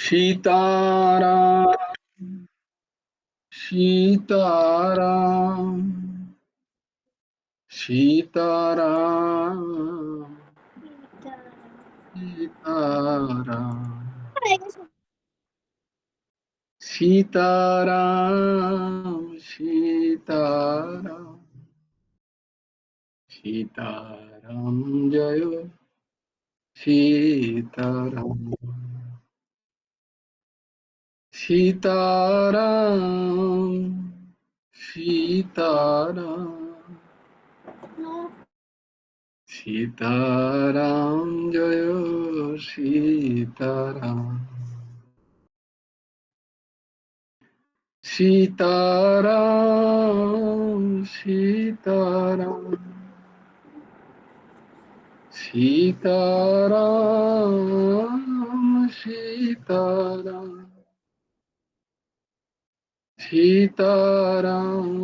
सीताराम सीताराम सीताराम सीताराम सीताराम सीताराम सीताराम जय सीताराम सीताराम सीताराम सीताराम जय सीताराम सीताराम सीताराम सीताराम सीताराम सीताराम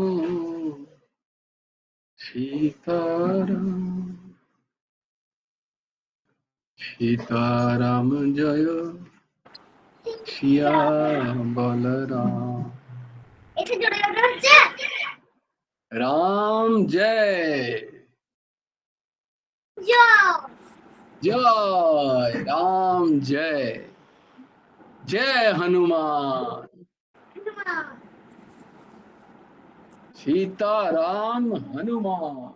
सीताराम सीताराम जय सिया बलराम राम जय जय राम जय जय हनुमान सीताराम हनुमान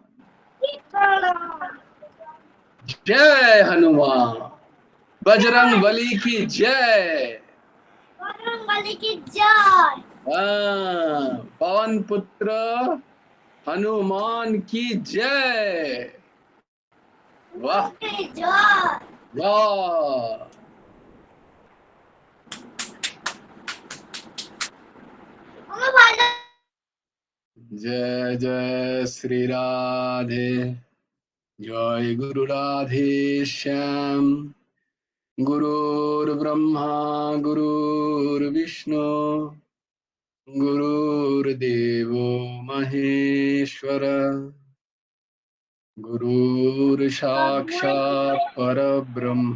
जय हनुमान बजरंग बली की जय पवन पुत्र हनुमान की जय वाह वाह जय जय श्री राधे जय गुरु राधे श्याम गुरुर्ब्रह्मा गुरुर्विष्णु गुरुर्देवो महेश्वर गुरुर्साक्षात् परब्रह्म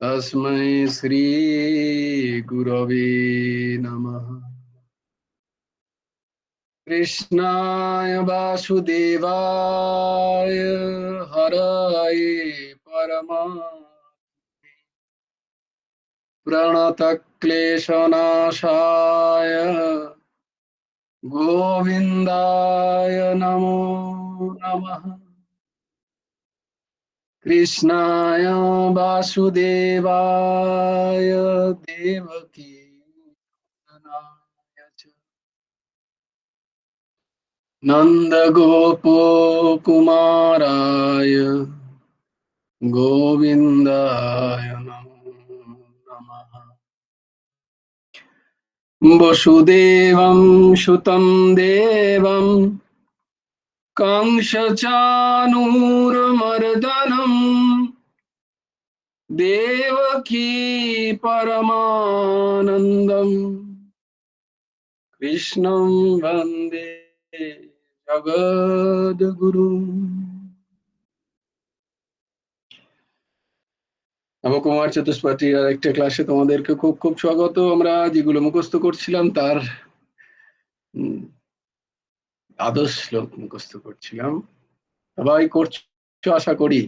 तस्मै श्री गुरवे नमः कृष्णाय वासुदेवाय हरये परमात्मने प्रणतक्लेशनाशाय गोविन्दाय नमो नमः कृष्णाय वासुदेवाय देवकी नन्दनाय च नन्दगोपकुमाराय गोविन्दाय नमो नमः वसुदेवं सुतं देवं कंसचाणूरमर्दनम् देवकी परमानन्दम् कृष्णं वन्दे जगद्गुरुम् নবকুমার চতুষ্পাঠীর আরেকটা ক্লাসে তোমাদেরকে খুব খুব স্বাগত। আমরা যেগুলো মুখস্থ করছিলাম তার দ্বাদশ শ্লোক মুখস্থ করছিলাম। সবাই করছো আশা করি।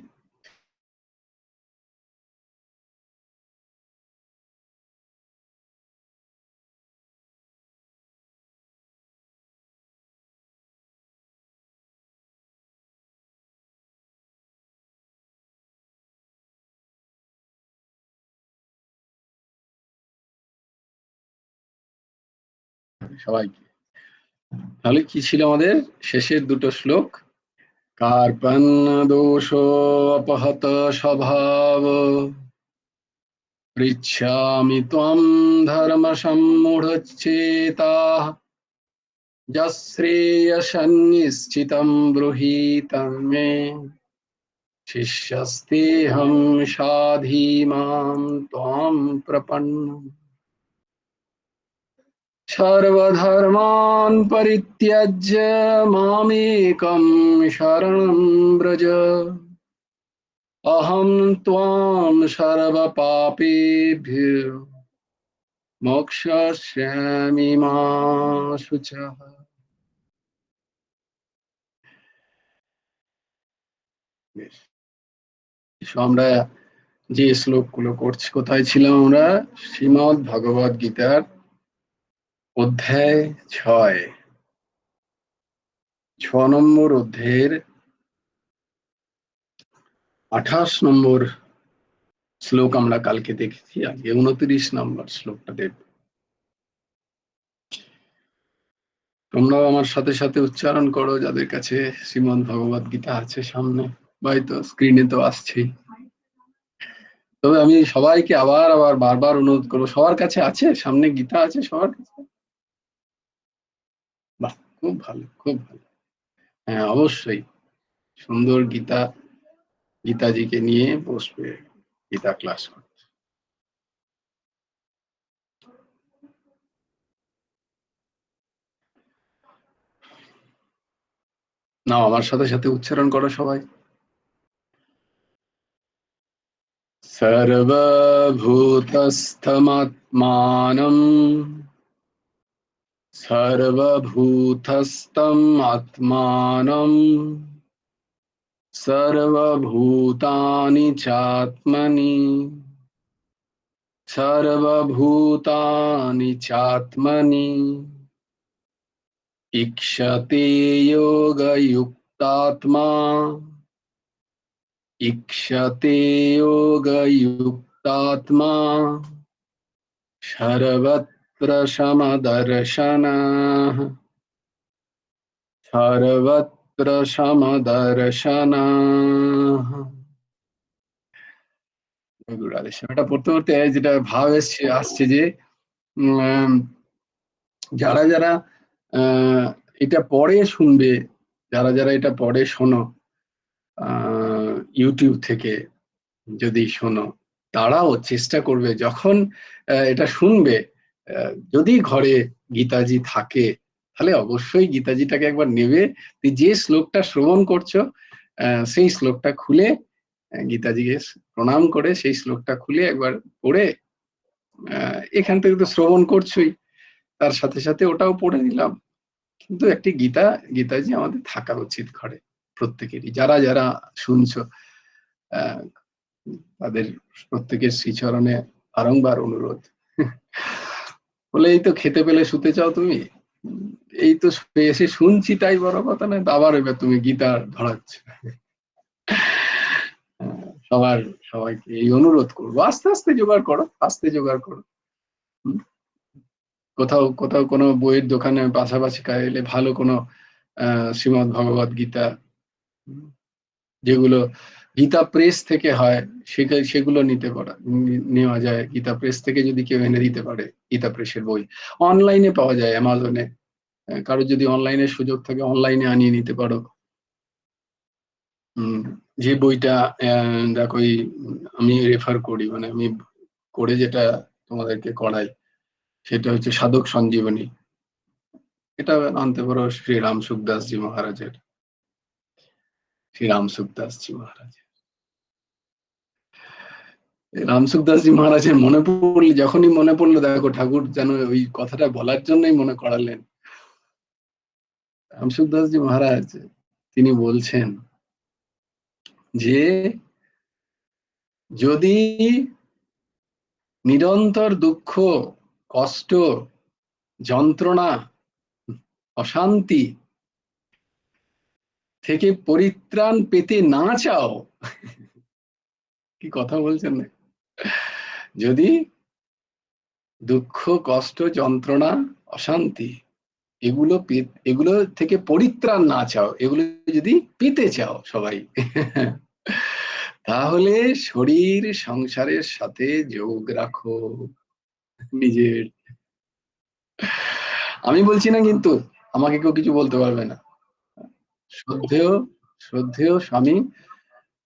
সবাইকে তাহলে কি ছিল আমাদের শেষের দুটো শ্লোক? कार्पण्य दोषोपहत स्वभाव पृच्छामि त्वं धर्म सम्मूढचेताः यश्रेयसन्निश्चितं ब्रूहीतं मे शिष्यस्तेऽहं साधीमां त्वां प्रपन्नम् सर्वधर्मान् परित्यज्य मामेकं शरणं व्रज अहं त्वां सर्वपापेभ्यो मोक्षयिष्यामि मा शुचः। বেশ। আমরা যে শ্লোকগুলো করছি, কোথায় ছিলাম আমরা? শ্রীমদ্ ভগবদ গীতার অধ্যায় 6, 6 নম্বর অধ্যায়ের 28 নম্বর শ্লোক আমরা কালকে দেখেছি। আজকে 29 নম্বর শ্লোকটা দেখব। তোমরাও আমার সাথে সাথে উচ্চারণ করো, যাদের কাছে শ্রীমদ্ ভগবদ গীতা আছে সামনে, বাই তো স্ক্রিনে তো আসছেই। তবে আমি সবাইকে আবার আবার বারবার অনুরোধ করবো, সবার কাছে আছে সামনে গীতা আছে সবার কাছে? বাহ, খুব ভালো, খুব ভালো। হ্যাঁ, অবশ্যই সুন্দর গীতা, গীতাজিকে নিয়ে বসবে গীতা ক্লাস করতে। নাও আমার সাথে সাথে উচ্চারণ করো সবাই। সর্বভূতস্থমাত্মানম, সর্বভূতস্থম আত্মানম, সর্বভূতানি চাত্মনি, সর্বভূতানি চাত্মনি ঈক্ষতে যোগযুক্তাত্মা, ঈক্ষতে যোগযুক্তাত্মা সর্বত্র সমদর্শনঃ, সর্বত্র সমদর্শনঃ। এটা পড়তে পড়তে যেটা ভাব আসছে যে যারা যারা এটা পড়ে শুনবে, যারা যারা এটা পড়ে শোনো, ইউটিউব থেকে যদি শোনো, তারাও চেষ্টা করবে যখন এটা শুনবে, যদি ঘরে গীতাজি থাকে তাহলে অবশ্যই গীতাজিটাকে একবার নেবে, যে শ্লোকটা শ্রবণ করছো সেই শ্লোকটা খুলে, গীতাজিকে প্রণাম করে সেই শ্লোকটা খুলে একবার পড়ে, এখান থেকে তো শ্রবণ করছোই, তার সাথে সাথে ওটাও পড়ে নিলাম। কিন্তু একটি গীতাজি আমাদের থাকা উচিত ঘরে প্রত্যেকেরই, যারা যারা শুনছো তাদের প্রত্যেকের শ্রীচরণে বারংবার অনুরোধ। বলে এই তো খেতে পেলে শুতে চাও তুমি, এই তো এসে শুনছি তাই বড় কথা নয়, আবার এবার তুমি গীতা ধরাচ্ছ। সবার সবাইকে এই অনুরোধ করবো, আস্তে আস্তে জোগাড় করো, আস্তে জোগাড় করো। কোথাও কোথাও কোনো বইয়ের দোকানে পাশাপাশি এলে ভালো কোনো শ্রীমদ্ ভগবদ গীতা, যেগুলো গীতা প্রেস থেকে হয়, সেগুলো নেওয়া যায়। গীতা প্রেস থেকে যদি কেউ এনে দিতে পারে, গীতা প্রেসের বই অনলাইনে পাওয়া যায়, অ্যামাজনে। কারো যদি অনলাইনের সুযোগ থাকে অনলাইনে আনিয়ে নিতে পারো। যে বইটা দেখো, আমি রেফার করি, মানে আমি করে যেটা তোমাদেরকে করাই, সেটা হচ্ছে সাধক সঞ্জীবনী। এটা আনতে পারো শ্রী রাম সুখদাসজি মহারাজের, শ্রী রাম সুখদাসজি মহারাজের। রামসুখদাসজি মহারাজের মনে পড়লে, যখনই মনে পড়লো, দেখো ঠাকুর যেন ওই কথাটা বলার জন্যই মনে করালেন। রামসুখদাসজি মহারাজ তিনি বলছেন যে যদি নিরন্তর দুঃখ, কষ্ট, যন্ত্রণা, অশান্তি থেকে পরিত্রাণ পেতে না চাও, কি কথা বলছেন না, যদি দুঃখ, কষ্ট, যন্ত্রণা, অশান্তি এগুলো থেকে পরিত্রাণ না চাও, এগুলো যদি পেতে চাও সবাই, তাহলে শরীর সংসারের সাথে যোগ রাখো নিজের। আমি বলছি না, কিন্তু আমাকে কেউ কিছু বলতে পারবে না। শ্রদ্ধেয় শ্রদ্ধেয় স্বামী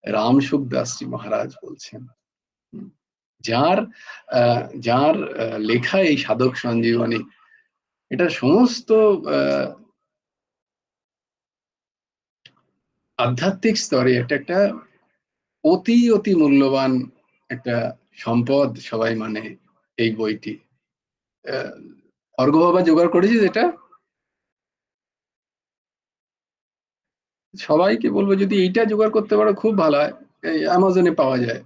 রাম সুখদাসজি মহারাজ বলছেন, যার যার লেখা এই সাধক সঞ্জীবনী, এটা সমস্ত আধ্যাত্মিক স্তরে একটা একটা অতি অতি মূল্যবান একটা সম্পদ সবাই মানে এই বইটি। অর্ঘ্য বাবা জোগাড় করেছিস এটা? সবাইকে বলবো যদি এইটা জোগাড় করতে পারো খুব ভালো হয়, এই অ্যামাজনে পাওয়া যায়।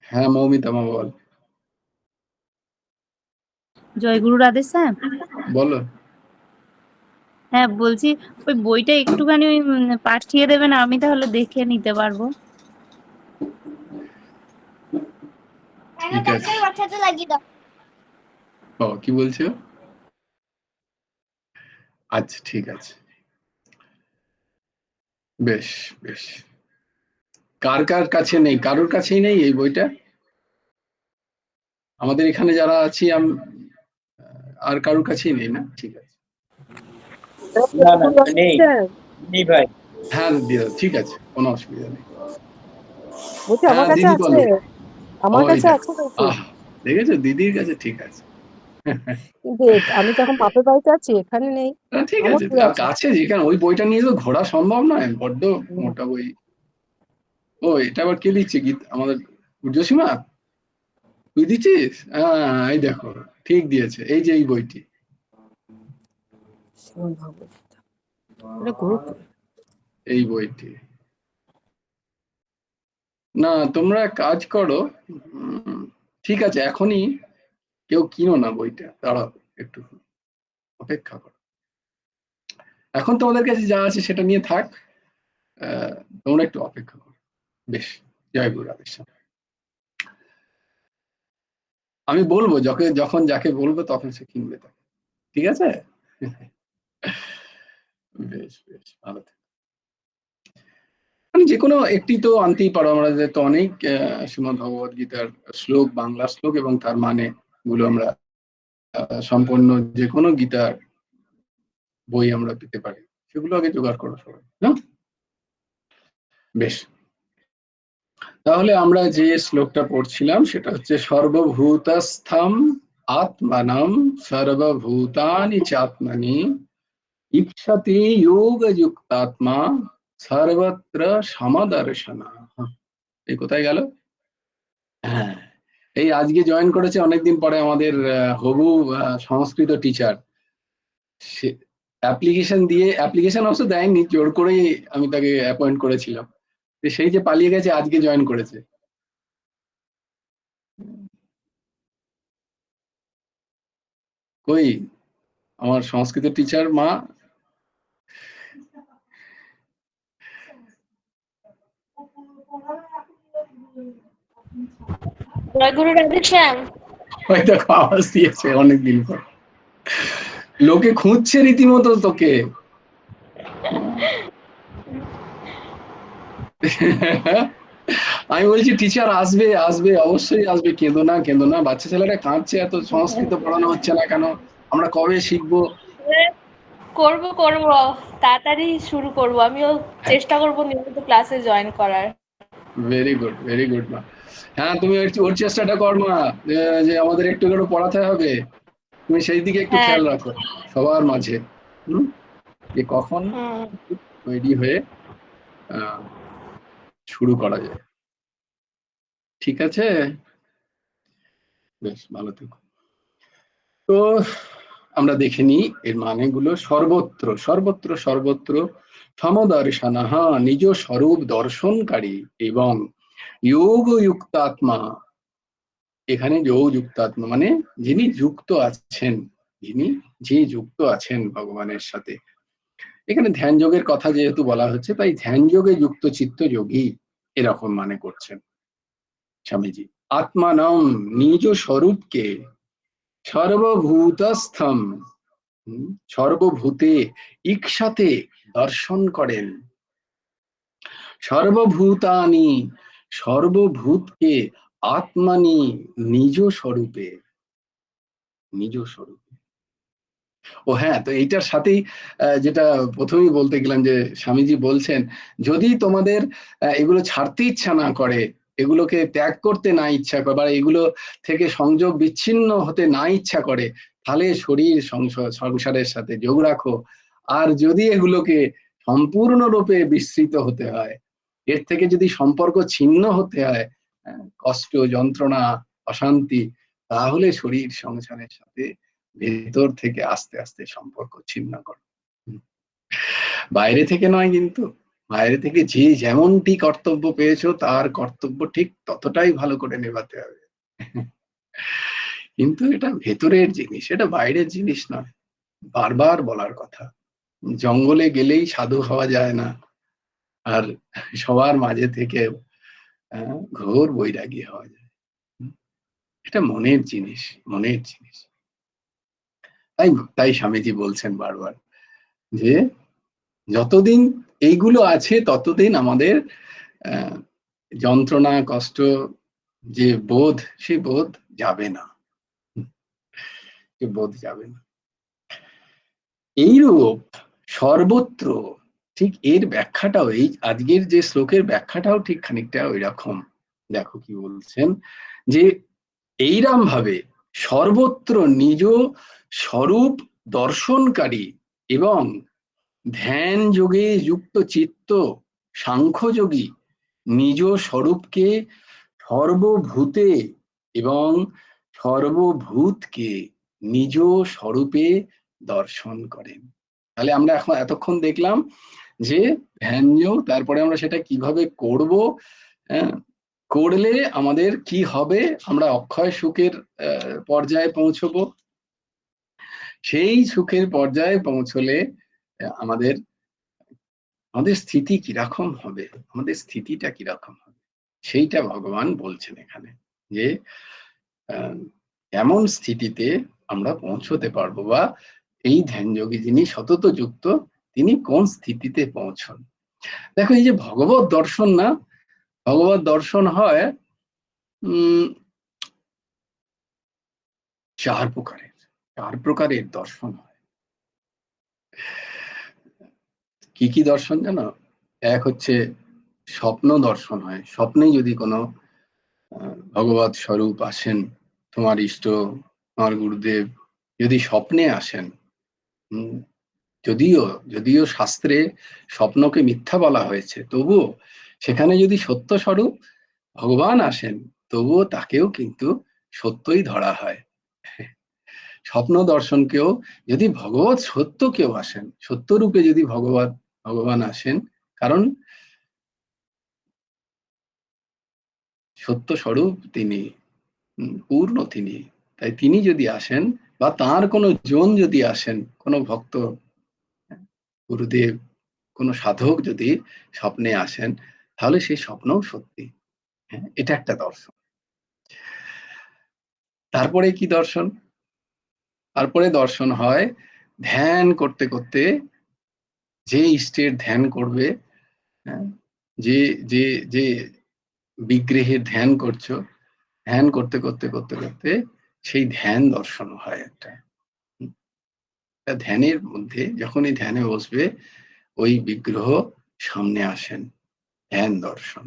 হ্যাঁ মৌমিতা মা বল। জয়গুরু রাধে স্যার। বলো। হ্যাঁ বলছি ওই বইটা একটুখানি পাঠিয়ে দেবেন, আমি তাহলে দেখে নিতে পারবো। ঠিক আছে। ও কি বলছো? আচ্ছা ঠিক আছে, বেশ বেশ। কার কার কাছে নেই? কারোর কাছেই নেই এই বইটা? আমাদের এখানে যারা আছি আর কারোর কাছেই নেই না? ঠিক আছে। না না নেই, নেই ভাই। হ্যাঁ দিয়ে দাও, ঠিক আছে, কোনো অসুবিধা নেই। বলছি আমার হ্যাঁ কাছে দিদি আছে, বলো। আমার ওই কাছে দেখো, আছে বলছি। দেখেছো দিদির কাছে ঠিক আছে। কিন্তু আমি তো এখন বাপের বাড়িতে আছি, এখানে নেই। ঠিক আমার আছে, কি আর আছে? কাছে যেখানে ওই বইটা নিয়ে তো ঘোরা সম্ভব নয়, বড্ড হুম। মোটা বই। ও এটা আবার কে দিচ্ছে গীত? আমাদের জসিমা তুই দিচ্ছিস? হ্যাঁ এই দেখো ঠিক দিয়েছে, এই যে এই বইটি। শ্রীমদ্ ভগবত গীতা। এটা গুরুত্ব। এই বইটি না, তোমরা কাজ করো, ঠিক আছে এখনই কেউ কিনো না বইটা, দাঁড়াও একটু অপেক্ষা করো। এখন তোমাদের কাছে যা আছে সেটা নিয়ে থাক, তোমরা একটু অপেক্ষা করো। বেশ, জয় গুরু রাধেশ্যাম। আমি বলবো যখন যাকে বলবো তখন সে কিনবে তাকে, ঠিক আছে? বেশ বেশ ভালো থেকো। মানে যে কোনো একটি তো আনতেই পারো, আমাদের তো অনেক শ্রীমদ্ ভগবত গীতার শ্লোক, বাংলা শ্লোক এবং তার মানে গুলো আমরা সম্পূর্ণ যে কোনো গীতার বই আমরা পেতে পারি, সেগুলো আগে জোগাড় করো সবাই না? বেশ, তাহলে আমরা যে শ্লোকটা পড়ছিলাম সেটা হচ্ছে সর্বভূতস্থম আত্মানম সর্বভূতানি চাত্মনি ইচ্ছতি যোগযুক্তাত্মা সর্বত্র সমদর্শনা। এই কোথায় গেল? হ্যাঁ, এই আজকে জয়েন করেছে অনেকদিন পরে আমাদের হবু সংস্কৃত টিচার। সে অ্যাপ্লিকেশন দিয়ে, অ্যাপ্লিকেশন অবশ্য দেয়নি, জোর করেই আমি তাকে অ্যাপয়েন্ট করেছিলাম, সেই যে পালিয়ে গেছে আজকে জয়েন করেছে। কই আমার সংস্কৃত টিচার মা? জয়গুরু রাধেশ্যাম। ওই দেখো আওয়াজ দিয়েছে অনেকদিন পর, লোকে খুঁজছে রীতিমতো তোকে। আমি বলছি টিচার আসবে আসবে, অবশ্যই আসবে, কেঁদো না কেঁদো না, বাচ্চা ছেলেরা কাঁদছে, এত সংস্কৃত পড়ানো হচ্ছে না কেন, আমরা কবে শিখবো? করব করব, তাড়াতাড়ি শুরু করব। আমিও চেষ্টা করব নিয়মিত ক্লাসে জয়েন করার। ভেরি গুড ভেরি গুড মা। হ্যাঁ তুমি ওর চেষ্টাটা কর মা, যে আমাদের একটু করে পড়াতে হবে, তুমি সেই দিকে একটু হ্যাঁ। খেয়াল রাখো সবার মাঝে। হুম, যে কখন হুম। তৈরি হয়ে শুরু করা যায়, ঠিক আছে? বেশ ভালো থেকো। তো আমরা দেখে নিই এর মানেগুলো। সর্বত্র সর্বত্র সর্বত্র সমদর্শনঃ, নিজ স্বরূপ দর্শনকারী এবং যোগযুক্তাত্মা। এখানে যোগযুক্তাত্মা মানে যিনি যুক্ত আছেন, যিনি যে যুক্ত আছেন ভগবানের সাথে। এখানে ধ্যান যোগের কথা যেহেতু বলা হচ্ছে, তাই ধ্যান যোগে যুক্ত চিত্ত যোগী এরকম মানে করছেন স্বামীজি। আত্মানম, নিজ স্বরূপকে, সর্বভূতস্থম, সর্বভূতে ইকসাথে দর্শন করেন, সর্বভূতানি, সর্বভূতকে আত্মানি, নিজ স্বরূপে, নিজ স্বরূপে। ও হ্যাঁ, তো এইটার সাথেই যেটা প্রথমেই বলতে গেলাম, যে স্বামীজি বলছেন যদি তোমাদের এগুলো ছাড়তে ইচ্ছা না করে, এগুলোকে ত্যাগ করতে না ইচ্ছা করে, বা এগুলো থেকে সংযোগ বিচ্ছিন্ন হতে না ইচ্ছা করে, তাহলে শরীর সংসারের সাথে যোগ রাখো। আর যদি এগুলোকে সম্পূর্ণরূপে বিস্তৃত হতে হয়, এর থেকে যদি সম্পর্ক ছিন্ন হতে হয়, কষ্ট, যন্ত্রণা, অশান্তি, তাহলে শরীর সংসারের সাথে ভেতর থেকে আস্তে আস্তে সম্পর্ক ছিন্ন করো। বাইরে থেকে নয়, কিন্তু বাইরে থেকে যে যেমনটি কর্তব্য পেয়েছো তার কর্তব্য ঠিক ততটাই ভালো করে নেভাতে হবে। কিন্তু এটা ভেতরের জিনিস, এটা বাইরের জিনিস নয়। বারবার বলার কথা, জঙ্গলে গেলেই সাধু হওয়া যায় না, আর সবার মাঝে থেকে ঘোর বৈরাগী হওয়া যায়। এটা মনের জিনিস, মনের জিনিস। তাই তাই স্বামীজি বলছেন বারবার যে যতদিন এইগুলো আছে ততদিন আমাদের যন্ত্রণা, কষ্ট, যে বোধ, সেই বোধ যাবে না, বোধ যাবে না। এইরূপ সর্বত্র, ঠিক এর ব্যাখ্যাটাও, এই আজকের যে শ্লোকের ব্যাখ্যাটাও ঠিক খানিকটা ওই রকম। দেখো কি বলছেন, যে এইরকম ভাবে সর্বত্র নিজ স্বরূপ দর্শনকারী এবং ধ্যান যোগে যুক্ত চিত্ত সাংখ্যযোগী নিজ স্বরূপকে সর্বভূতে এবং সর্বভূতকে নিজ স্বরূপে দর্শন করেন। তাহলে আমরা এখন এতক্ষণ দেখলাম যে ধ্যানযোগ, তারপরে আমরা সেটা কিভাবে করব, করলে আমাদের কি হবে, আমরা অক্ষয় সুখের পর্যায়ে পৌঁছবো। সেই সুখের পর্যায়ে পৌঁছলে আমাদের আমাদের স্থিতি কিরকম হবে, আমাদের স্থিতিটা কিরকম হবে, সেইটা ভগবান বলছেন এখানে, যে এমন স্থিতিতে আমরা পৌঁছতে পারবো, বা এই ধ্যানযোগী যিনি সতত যুক্ত তিনি কোন স্থিতিতে পৌঁছন। দেখো, এই যে ভগবত দর্শন না, ভগবত দর্শন হয় চার প্রকারের দর্শন হয়। কি কি দর্শন জানো? এক হচ্ছে স্বপ্ন দর্শন হয়। স্বপ্নে যদি কোনো ভগবত স্বরূপ আসেন, তোমার ইষ্ট, তোমার গুরুদেব যদি স্বপ্নে আসেন, যদিও শাস্ত্রে স্বপ্নকে মিথ্যা বলা হয়েছে, তবুও সেখানে যদি সত্য স্বরূপ ভগবান আসেন, তবুও তাকেও কিন্তু সত্যই ধরা হয়। স্বপ্ন দর্শনকেও, যদি ভগবত সত্য কেউ আসেন, সত্যরূপে যদি ভগবান আসেন, কারণ সত্য স্বরূপ তিনি, পূর্ণ তিনি, তাই তিনি যদি আসেন, বা তার কোনো জন যদি আসেন, কোনো ভক্ত, গুরুদেব, কোনো সাধক যদি স্বপ্নে আসেন, তাহলে সেই স্বপ্নও সত্যি। এটা একটা দর্শন। তারপরে কি দর্শন? তারপরে দর্শন হয় ধ্যান করতে করতে, যে ইষ্টের ধ্যান করবে, যে যে যে বিগ্রহের ধ্যান করছো, ধ্যান করতে করতে করতে করতে সেই ধ্যান দর্শন হয় একটা। ধ্যানের মধ্যে যখনই ধ্যানে বসবে, ওই বিগ্রহ সামনে আসেন, ধ্যান দর্শন।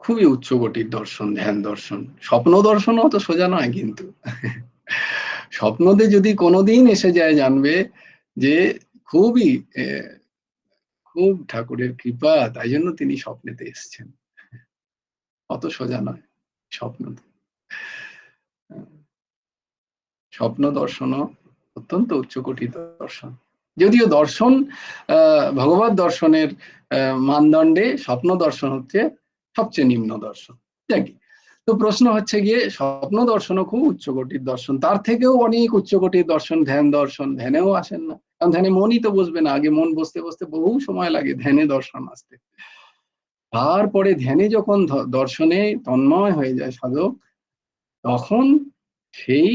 খুবই উচ্চকোটির দর্শন, ধ্যান দর্শন। স্বপ্ন দর্শনও অত সোজা নয় কিন্তু। স্বপ্নতে যদি কোনোদিন এসে যায়, জানবে যে খুব ঠাকুরের কৃপা, তাই জন্য তিনি স্বপ্নেতে এসছেন। অত সোজা নয় স্বপ্নতে। স্বপ্ন দর্শনও অত্যন্ত উচ্চকোটির দর্শন। যদিও দর্শন, ভগবত দর্শনের মানদণ্ডে স্বপ্ন দর্শন হচ্ছে সবচেয়ে নিম্ন দর্শন। দেখি, তো প্রশ্ন হচ্ছে গিয়ে, স্বপ্ন দর্শনও খুব উচ্চকোটির দর্শন, তার থেকেও অনেক উচ্চকোটির দর্শন ধ্যান দর্শন। ধ্যানেও আসেন না, কারণ ধ্যানে মনই তো বসবে না। আগে মন বসতে বসতে বহু সময় লাগে ধ্যানে দর্শন আসতে। তারপরে ধ্যানে যখন দর্শনে তন্ময় হয়ে যায় সাধক, তখন সেই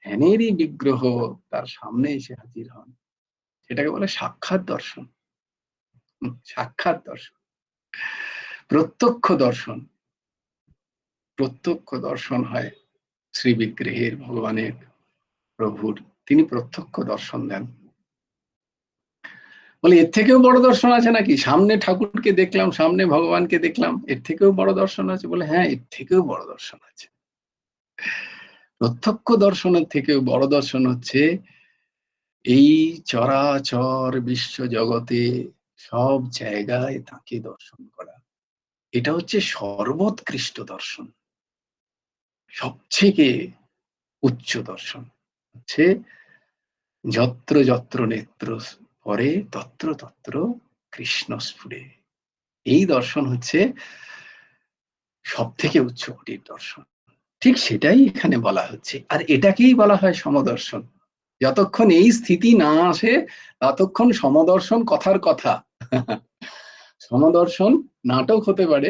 ধ্যানেরই বিগ্রহ তার সামনে এসে হাজির হন। সেটাকে বলে সাক্ষাৎ দর্শন। সাক্ষাৎ দর্শন, প্রত্যক্ষ দর্শন। প্রত্যক্ষ দর্শন হয় শ্রী বিগ্রহের, ভগবানের, প্রভুর। তিনি প্রত্যক্ষ দর্শন দেন। বলে এর থেকেও বড় দর্শন আছে নাকি? সামনে ঠাকুরকে দেখলাম, সামনে ভগবানকে দেখলাম, এর থেকেও বড় দর্শন আছে? বলে হ্যাঁ, এর থেকেও বড় দর্শন আছে। প্রত্যক্ষ দর্শনের থেকেও বড় দর্শন হচ্ছে এই চরাচর বিশ্ব জগতে সব জায়গায় তাকে দর্শন করা, এটা হচ্ছে সর্বোৎকৃষ্ট দর্শন, সবথেকে উচ্চ দর্শন হচ্ছে যত্র যত্র নেত্র পরে তত্র তত্র কৃষ্ণ স্ফুরে। এই দর্শন হচ্ছে সব থেকে উচ্চ কোটির দর্শন। ঠিক সেটাই এখানে বলা হচ্ছে, আর এটাকেই বলা হয় সমদর্শন। যতক্ষণ এই স্থিতি না আসে ততক্ষণ সমদর্শন কথার কথা। সমদর্শন নাটক হতে পারে,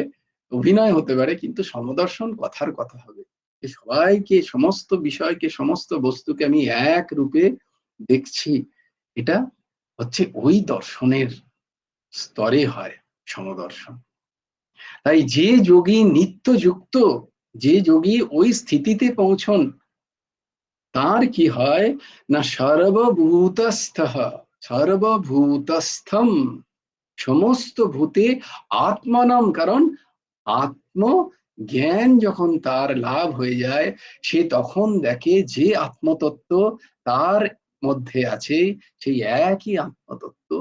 অভিনয় হতে পারে, কিন্তু সমদর্শন কথার কথা হবে। সবাইকে, সমস্ত বিষয়কে, সমস্ত বস্তুকে আমি এক রূপে দেখছি, এটা হচ্ছে ওই দর্শনের স্তরে হয় সমদর্শন। তাই যে যোগী নিত্য যুক্ত, যে যোগী ওই স্থিতিতে পৌঁছন, তার কি হয় না সর্বভূতস্থ, সর্বভূতস্থম, সমস্ত ভূতে আত্মানম, কারণ আত্ম জ্ঞান যখন তার লাভ হয়ে যায়, সে তখন দেখে যে আত্মতত্ত্ব তার মধ্যে আছে, সেই একই আত্মতত্ত্ব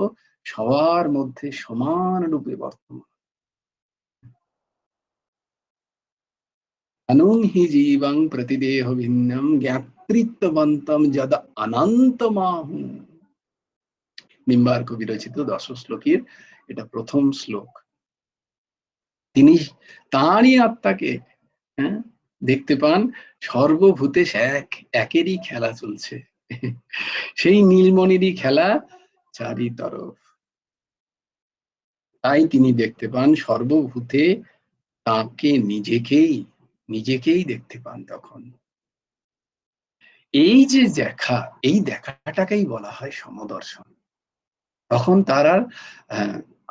সবার মধ্যে সমান রূপে বর্তমান। অনুং হি জীবং প্রতিদেহ ভিন্নম জ্ঞাতৃত্ববন্তম যদ অনন্তমাহু। নিম্বার্ক বিরচিত 10 শ্লোকের এটা প্রথম শ্লোক। তিনি তাঁরই আত্মাকে দেখতে পান, সর্বভূতে একেরই খেলা চলছে, সেই নীলমণিরই খেলা চারি তরফ। তাই তিনি দেখতে পান সর্বভূতে তাকে নিজেকেই দেখতে পান। তখন এই যে দেখা, এই দেখাটাকেই বলা হয় সমদর্শন। তখন তার আর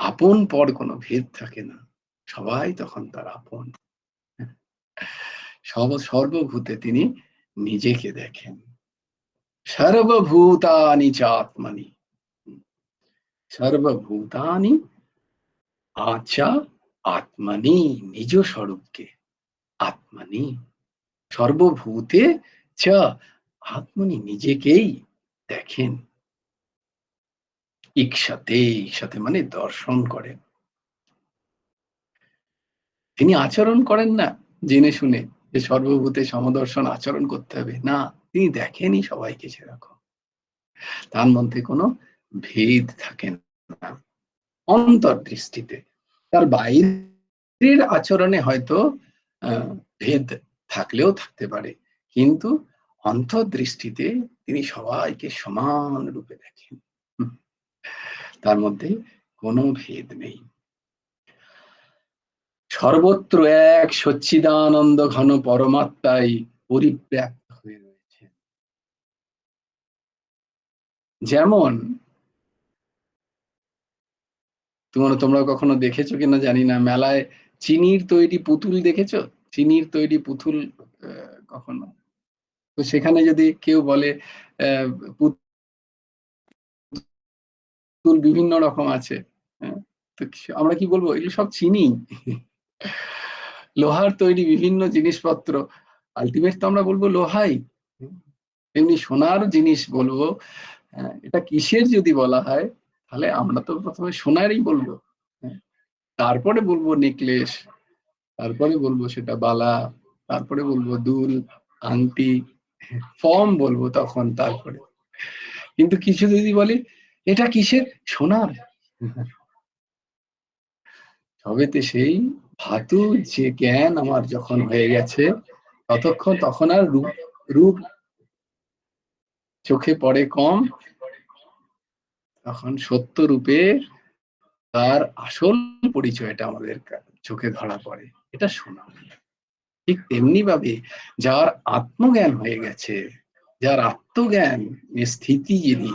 আপন পর কোনো ভেদ থাকে না, সবাই তখন তার আপন। সর্বভূতে তিনি নিজেকে দেখেন। সর্বভূতানি চাত্মনি, সর্বভূতানি আচা আত্মনি, নিজ স্বরূপকে আত্মনি, সর্বভূতে চ আত্মনি, নিজেকেই দেখেন। ইক্ষাতে, ইক্ষাতে মানে দর্শন করেন। তিনি আচরণ করেন না জেনে শুনে যে সর্বভূতে সমদর্শন আচরণ করতে হবে, না, তিনি দেখেনই সবাইকে সেরকম, তার মধ্যে কোনো ভেদ থাকে না অন্তর্দৃষ্টিতে। তার বাইরের আচরণে হয়তো ভেদ থাকলেও থাকতে পারে, কিন্তু অন্তর্দৃষ্টিতে তিনি সবাইকে সমান রূপে দেখেন, তার মধ্যে কোনো ভেদ নেই। সর্বত্র এক সচ্চিদানন্দ ঘন পরমাত্মাই পরিব্যাপ্ত হয়ে রয়েছে। যেমন তোমরা কখনো দেখেছো কিনা জানি না, মেলায় চিনির তৈরি পুতুল দেখেছো? চিনির তৈরি পুতুল কখনো? তো সেখানে যদি কেউ বলে পুতুল বিভিন্ন রকম আছে, তো আমরা কি বলবো? এগুলো সব চিনি। লোহার তৈরি বিভিন্ন জিনিসপত্র, আলটিমেট তো আমরা বলবো লোহাই। এমনি সোনার জিনিস বলবো, এটা কিসের যদি বলা হয়, তাহলে আমরা তো প্রথমে সোনারই বলবো, তারপরে বলবো নেকলেস, তারপরে বলবো সেটা বালা, তারপরে বলবো দুল, আংটি, ফর্ম বলবো তখন তারপরে। কিন্তু কিছু যদি বলি এটা কিসের, সোনার, তবেতে সেই ধাতু যে জ্ঞান আমার যখন হয়ে গেছে, তখন আর রূপ চোখে পড়ে কম, তখন সত্য রূপে তার আসল পরিচয়টা আমাদের চোখে ধরা পড়ে, এটা শোনা। ঠিক তেমনি ভাবে যার আত্মজ্ঞান হয়ে গেছে, যার আত্মজ্ঞান স্থিতি, যিনি,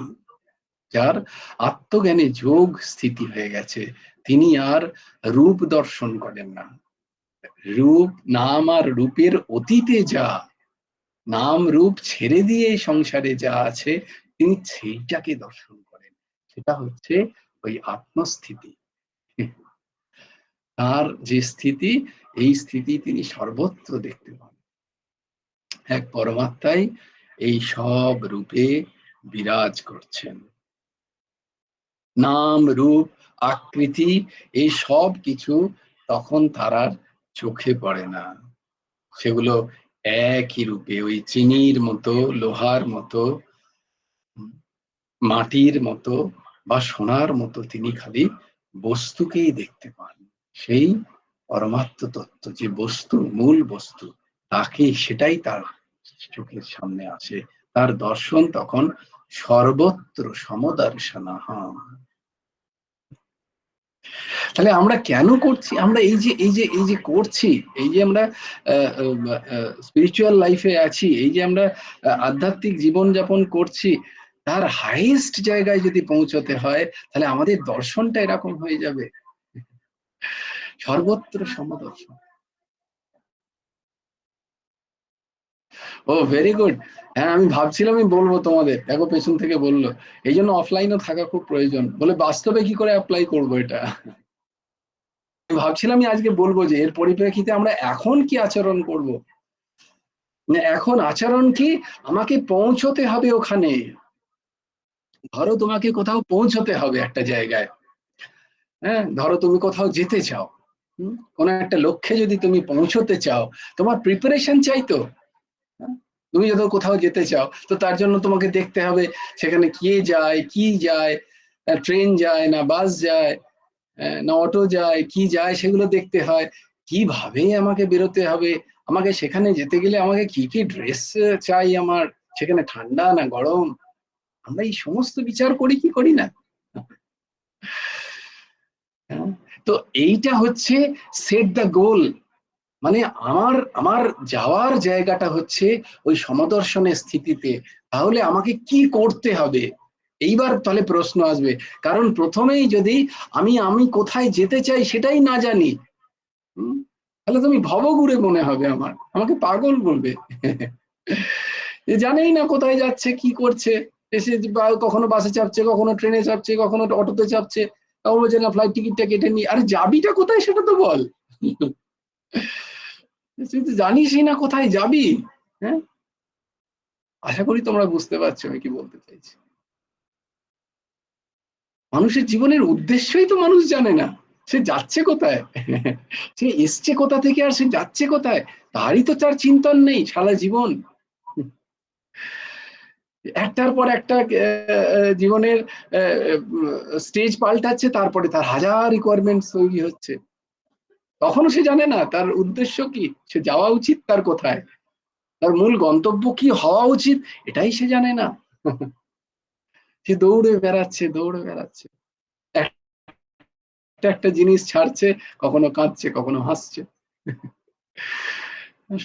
যার আত্মজ্ঞানে যোগ স্থিতি হয়ে গেছে, তিনি আর রূপ দর্শন করেন না। রূপ, নাম আর রূপের অতীতে যা, নাম রূপ ছেড়ে দিয়ে সংসারে যা আছে, তিনি সেইটাকে দর্শন করেন। সেটা হচ্ছে ওই আত্মস্থিতি। তার যে স্থিতি, এই স্থিতি তিনি সর্বত্র দেখতে পান। এক পরমাত্মাই এই সব রূপে বিরাজ করছেন। নাম রূপ আকৃতি এই সব কিছু তখন তারার চোখে পড়ে না, সেগুলো একই রূপে ওই চিনির মতো, লোহার মতো, মাটির মতো বা সোনার মতো তিনি খালি বস্তুকেই দেখতে পান। সেই পরমাত্ম তত্ত্ব যে বস্তু, মূল বস্তু, তাকে, সেটাই তার চোখের সামনে আসে। তার দর্শন তখন সর্বত্র সমদর্শনঃ। তাহলে আমরা কেন করছি? আমরা এই যে করছি, এই যে আমরা স্পিরিচুয়াল লাইফে আছি, এই যে আমরা আধ্যাত্মিক জীবন যাপন করছি, তার হাইয়েস্ট জায়গায় যদি পৌঁছতে হয়, তাহলে আমাদের দর্শনটা এরকম হয়ে যাবে, সর্বত্র সমদর্শন। ও ভেরি গুড। হ্যাঁ, আমি ভাবছিলাম আমি বলবো তোমাদের, দেখো পেছন থেকে বললো, এই জন্য অফলাইনও থাকা খুব প্রয়োজন। বলে বাস্তবে কি করে অ্যাপ্লাই করবো এটা। ভাবছিলাম আমি আজকে বলবো যে এর পরিপ্রেক্ষিতে আমরা এখন কি আচরণ করব। এখন আচরণ কি, আমাকে পৌঁছতে হবে ওখানে। ধরো তোমাকে কোথাও পৌঁছতে হবে একটা জায়গায়, হ্যাঁ, ধরো তুমি কোথাও যেতে চাও, কোন একটা লক্ষ্যে যদি তুমি পৌঁছতে চাও, তোমার প্রিপারেশন চাই তো। তুমি যখন কোথাও যেতে চাও, তো তার জন্য তোমাকে দেখতে হবে সেখানে কে যায়, কি যায়, ট্রেন যায় না বাস যায় না অটো যায়, কি যায় সেগুলো দেখতে হয়। কিভাবে আমাকে বেরোতে হবে, আমাকে সেখানে যেতে গেলে আমাকে কি কি ড্রেস চাই, আমার সেখানে ঠান্ডা না গরম, আমরা এই সমস্ত বিচার করি কি করি না। তো এইটা হচ্ছে সেট দ্য গোল, মানে আমার আমার যাওয়ার জায়গাটা হচ্ছে ওই সমদর্শনের স্থিতিতে। তাহলে আমাকে কি করতে হবে, এইবার তাহলে প্রশ্ন আসবে। কারণ প্রথমেই যদি আমি কোথায় যেতে চাই সেটাই না জানি, তাহলে তুমি ভবঘুরে মনে হবে, আমাকে পাগল বলবে। জানেই না কোথায় যাচ্ছে, কি করছে, এসে কখনো বাসে চাপছে, কখনো ট্রেনে চাপছে, কখনো অটোতে চাপছে, তখন বলছে না ফ্লাইট টিকিটটা কেটে নি। আরে যাবিটা কোথায় সেটা তো বল। তুই তো জানিসই না কোথায় যাবি। হ্যাঁ, আশা করি তোমরা বুঝতে পারছো আমি কি বলতে চাইছি। মানুষের জীবনের উদ্দেশ্যই তো মানুষ জানে না, সে যাচ্ছে কোথায়, সে এসছে কোথা থেকে আর সে যাচ্ছে কোথায়, তারই তো তার চিন্তন নেই সারা জীবন। একটার পর একটা জীবনের স্টেজ পাল্টাচ্ছে, তারপরে তার হাজার রিকোয়ারমেন্ট তৈরি হচ্ছে, তখনও সে জানে না তার উদ্দেশ্য কি, সে যাওয়া উচিত তার কোথায়, তার মূল গন্তব্য কি হওয়া উচিত, এটাই সে জানে না। সে দৌড়ে বেড়াচ্ছে, দৌড়ে বেড়াচ্ছে, একটা একটা জিনিস ছাড়ছে, কখনো কাঁদছে, কখনো হাসছে।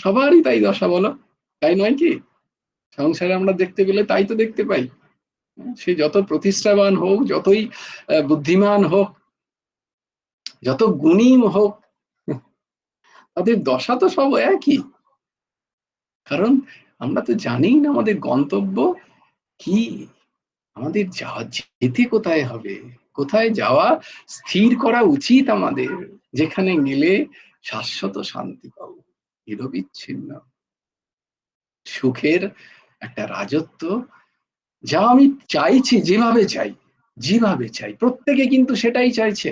সবারই তাই দশা, বলো তাই নয় কি? সংসারে আমরা দেখতে পেলে তাই তো দেখতে পাই। সে যত প্রতিষ্ঠাবান হোক, যতই বুদ্ধিমান হোক, যত গুণী হোক, তাদের দশা তো সব একই। কারণ আমরা তো জানি না আমাদের গন্তব্য কি, আমাদের যেতে কোথায় হবে, কোথায় যাওয়া স্থির করা উচিত আমাদের, যেখানে গেলে শাশ্বত শান্তি পাবো, নিরবিচ্ছিন্ন সুখের একটা রাজত্ব, যা আমি চাইছি, যেভাবে চাই, প্রত্যেকে কিন্তু সেটাই চাইছে।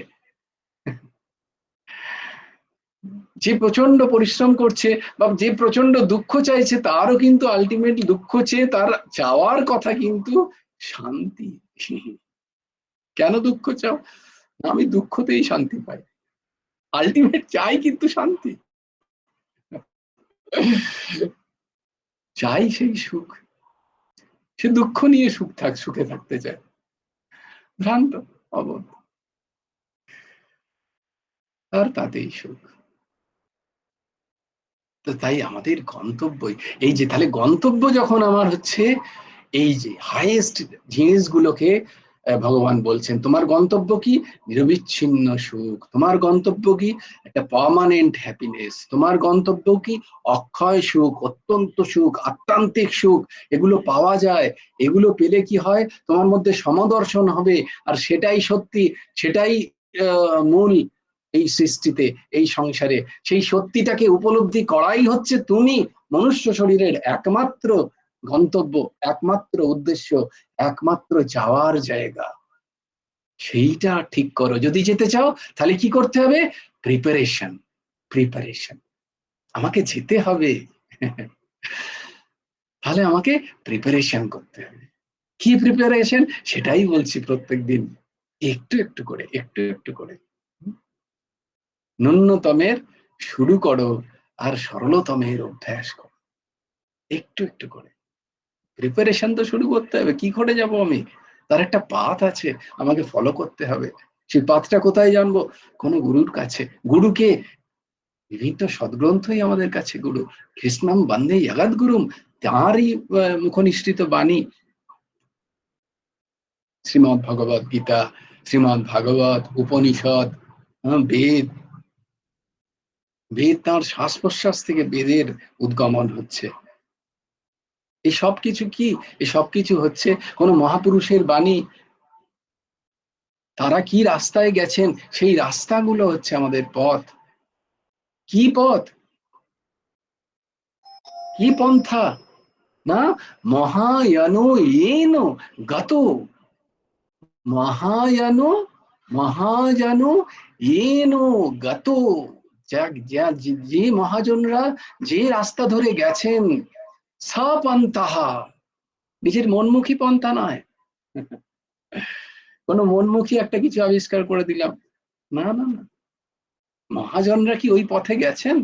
যে প্রচন্ড পরিশ্রম করছে বা যে প্রচন্ড দুঃখ চাইছে, তারও কিন্তু আলটিমেটলি দুঃখ চেয়ে তার চাওয়ার কথা কিন্তু শান্তি। কেন দুঃখ চাও? আমি দুঃখতেই শান্তি পাই, আলটিমেট চাই কিন্তু শান্তি, চাই সেই সুখ। সে দুঃখ নিয়ে সুখে থাকতে চায়, ভ্রান্ত, অবোধ, আর তাতেই সুখ। তো তাই আমাদের গন্তব্যই এই যে, তাহলে গন্তব্য যখন আমার হচ্ছে এই যে হাইয়েস্ট জিনিসগুলোকে, ভগবান বলছেন তোমার গন্তব্য কি, নিরবিচ্ছিন্ন সুখ, তোমার গন্তব্য কি একটা পার্মানেন্ট হ্যাপিনেস, তোমার গন্তব্য কি অক্ষয় সুখ, অত্যন্ত সুখ, আত্মান্তিক সুখ, এগুলো পাওয়া যায়। এগুলো পেলে কি হয়, তোমার মধ্যে সমদর্শন হবে, আর সেটাই সত্যি, সেটাই মূল এই সৃষ্টিতে, এই সংসারে। সেই সত্যিটাকে উপলব্ধি করাই হচ্ছে তুমি মনুষ্য শরীরের একমাত্র গন্তব্য, একমাত্র উদ্দেশ্য, একমাত্র যাওয়ার জায়গা, সেইটা ঠিক করো। যদি যেতে চাও তাহলে কি করতে হবে? প্রিপারেশন। প্রিপারেশন, আমাকে যেতে হবে, তাহলে আমাকে প্রিপারেশন করতে হবে। কি প্রিপারেশন? সেটাই বলছি প্রত্যেকদিন, একটু একটু করে, একটু একটু করে। ন্যূনতমের শুরু করো, আর সরলতমের অভ্যাস করো, একটু একটু করে। প্রিপারেশন তো শুরু করতে হবে। কি করে যাব আমি? তার একটা পাথ আছে, আমাকে ফলো করতে হবে। সেই পাথটা কোথায় জানবো? কোনো গুরুর কাছে। গুরুকে বিভিন্ন সদ্গ্রন্থই আমাদের কাছে গুরু। কৃষ্ণাম বন্দে জগৎ গুরুম, তাঁরই মুখনিসৃত বাণী শ্রীমদ্ ভগবত গীতা, শ্রীমদ্ ভাগবত, উপনিষদ, বেদ। বেদ তাঁর শ্বাস প্রশ্বাস থেকে বেদের উদ্গমন হচ্ছে। এই সব কিছু কি? এই সব কিছু হচ্ছে কোন মহাপুরুষের বাণী। তারা কি রাস্তায় গেছেন, সেই রাস্তাগুলো হচ্ছে আমাদের পথ। কি পথ? কি পন্থা? না, মহায়ানো येन গত। মহায়ানো, মহাজানো येन গত। যে মহাজনরা যে রাস্তা ধরে গেছেন, সপন্থাহা, নিজের মনমুখী পন্থা নয়। কোন মনমুখী একটা কিছু আবিষ্কার করে দিলাম, না না না। মহাজনরা কি ওই পথে গেছেন?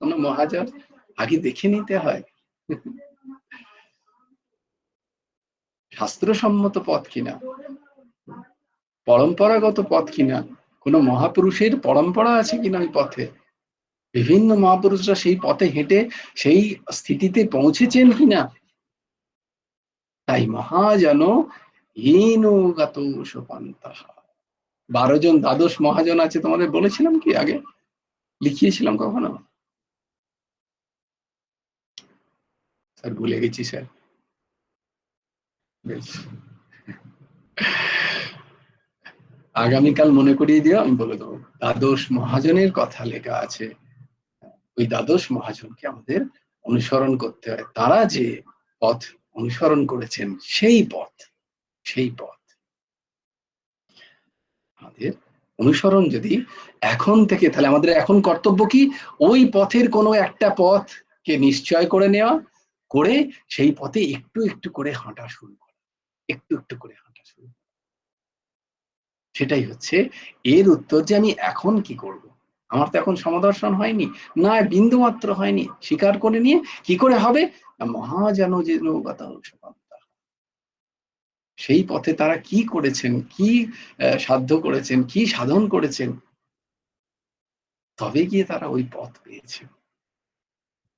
কোন মহাজন আগে দেখে নিতে হয় শাস্ত্রসম্মত পথ কিনা, পরম্পরাগত পথ কিনা, কোন মহাপুরুষের পরম্পরা আছে কিনা ওই পথে, বিভিন্ন মহাপুরুষরা সেই পথে হেঁটে সেই স্থিতিতে পৌঁছেছেন কিনা। তাই মহাজন येनोगत সোপান্তাহা। 12 জন দ্বাদশ মহাজন আছে, তোমাদের বলেছিলাম কি আগে? লিখিয়েছিলাম কখনো? স্যার ভুলে গেছি স্যার। বেশ, আগামীকাল মনে করিয়ে দিও, আমি বলে দেবো। দ্বাদশ মহাজনের কথা লেখা আছে। ওই দ্বাদশ মহাজনকে আমাদের অনুসরণ করতে হয়। তারা যে পথ অনুসরণ করেছেন, সেই পথ, সেই পথ আমাদের অনুসরণ যদি এখন থেকে, তাহলে আমাদের এখন কর্তব্য কি? ওই পথের কোনো একটা পথকে নিশ্চয় করে নেওয়া, করে সেই পথে একটু একটু করে হাঁটা শুরু করা, একটু একটু করে হাঁটা শুরু করা। সেটাই হচ্ছে এর উত্তর, যে আমি এখন কি করব। আমার তো এখন সমদর্শন হয়নি, না বিন্দু মাত্র হয়নি। স্বীকার করে নিয়ে কি করে হবে? মহাজন যে নৌগত সোপান্তা, সেই পথে তারা কি করেছেন, কি সাধ্য করেছেন, কি সাধন করেছেন, তবে গিয়ে তারা ওই পথ পেয়েছেন।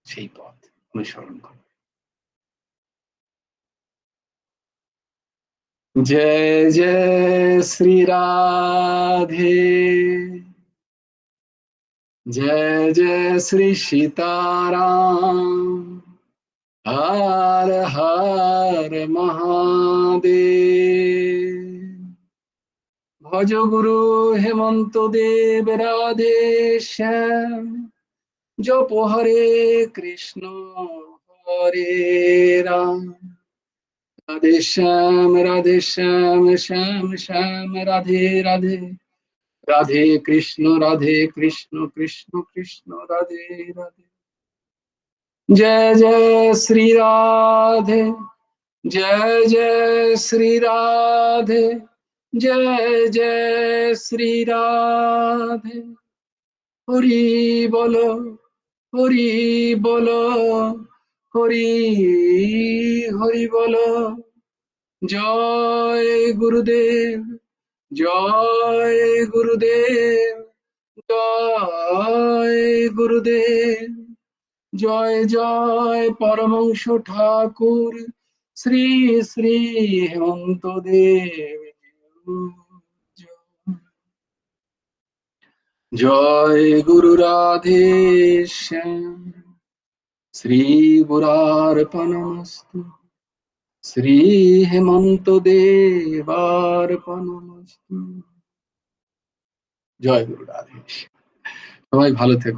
সেই পথ অনুসরণ করে। জয় জয় শ্রী রাধে, জয় জয় শ্রী সীতারাম, হর হর মহাদেব। ভজ গুরু হেমন্ত দেব রাধে শ্যাম, জপ হরে কৃষ্ণ হরে রাম, রাধে শ্যাম শ্যাম শ্যাম রাধে রাধে, রাধে কৃষ্ণ কৃষ্ণ কৃষ্ণ রাধে রাধে। জয় জয় শ্রী রাধে, জয় জয় শ্রী রাধে, জয় জয় শ্রী রাধে। হরি বলো, হরি বলো, হরি হরি বলো। জয় গুরুদেব, জয় গুরুদেব, জয় গুরুদেব। জয় জয় পরমংশ ঠাকুর শ্রী শ্রী হেমন্ত দেব। জয় গুরু রাধে শ্যাম, শ্রী গুরার্পণমস্তু, শ্রী হেমন্ত দেবার্পণমস্তু। জয় গুরু রাধে। সবাই ভালো থেকো।